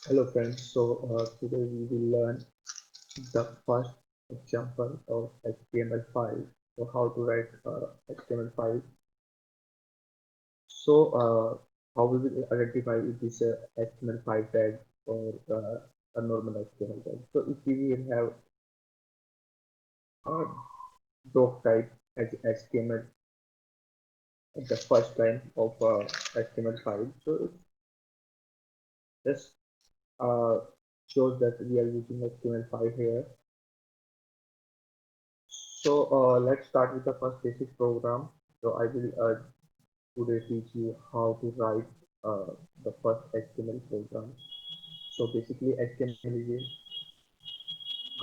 Hello friends, today we will learn the first example of HTML5. So how to write HTML5. How we will identify if this HTML5 tag or a normal HTML tag. So if we will have a doc type as HTML at the first line of HTML5, so it just uh, shows that we are using HTML5 here. Let's start with the first basic program. So I will today teach you how to write the first HTML program. So basically HTML is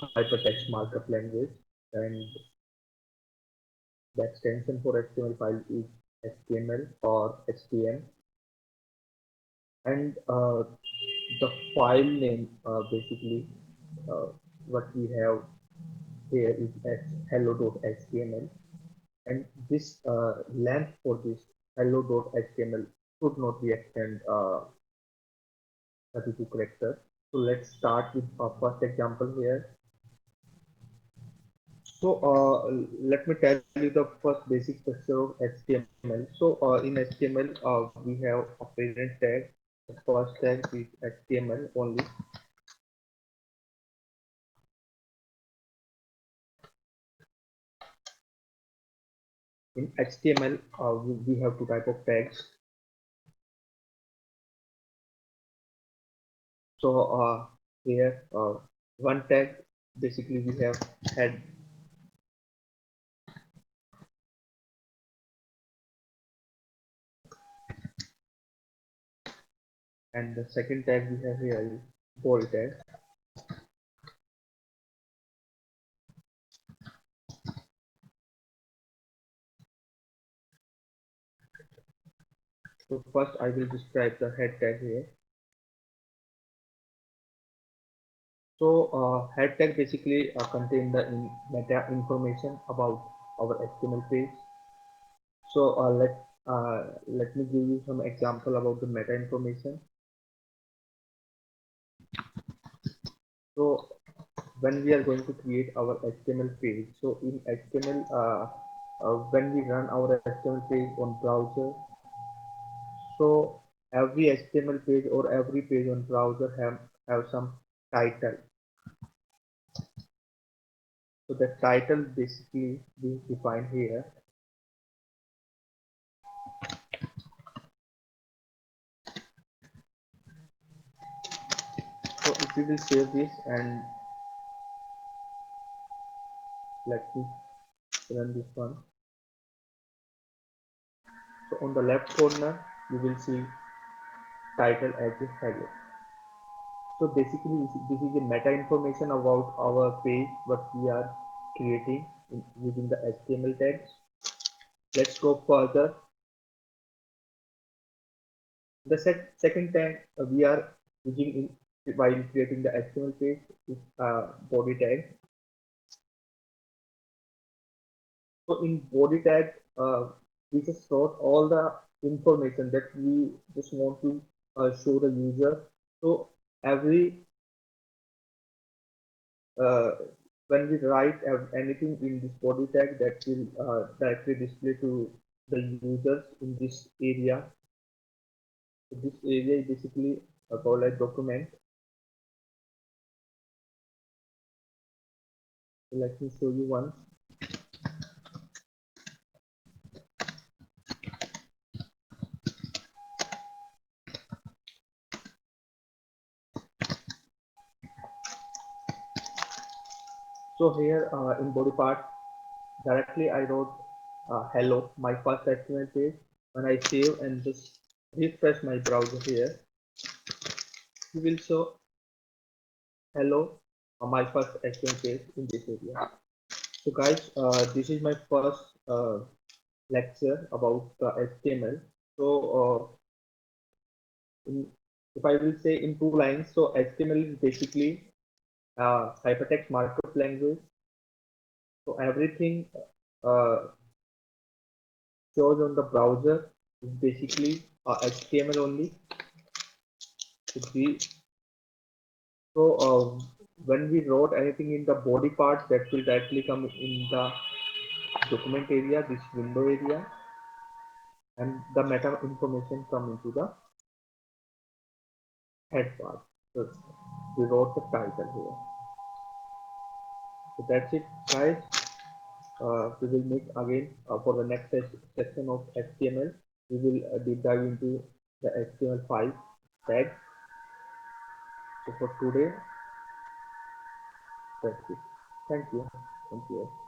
a hypertext markup language, and the extension for HTML file is HTML or HTM, and the file name basically uh, what we have here is hello.html, and this length for this hello.html should not be extend 32 characters. So let's start with our first example here. Let me tell you the first basic structure of HTML. In HTML, we have a parent tag. The first tag is HTML only. In HTML, we have two type of tags. So here, one tag basically we have head, and the second tag we have here is body tag. So first I will describe the head tag here. Head tag basically contain the meta information about our HTML page. Let me give you some example about the meta information. So when we are going to create our HTML page, so in HTML, when we run our HTML page on browser, so every HTML page or every page on browser have some title. So the title basically is defined here. So if we will save this and let me run this one. So on the left corner, you will see title as a hello. So basically, this is the meta information about our page, what we are creating using the HTML tags. Let's go further. The second tag we are using while creating the HTML page is body tag. So in body tag, we just sort all the information that we just want to show the user. So every uh, when we write anything in this body tag, that will directly display to the users in this area. So this area is basically called as document. So let me show you once. So here in body part, directly I wrote hello, my first HTML page. When I save and just refresh my browser here, you will show hello, my first HTML page in this area. So guys, this is my first lecture about HTML. So if I will say in two lines, so HTML is basically hypertext markup language. So everything uh, shows on the browser is basically HTML only. So So when we wrote anything in the body part, that will directly come in the document area, this window area, and the meta information come into the head part. So we wrote the title here. So that's it, guys. We will meet again for the next section of HTML. We will deep dive into the HTML5 tags. So for today, that's it. Thank you. Thank you.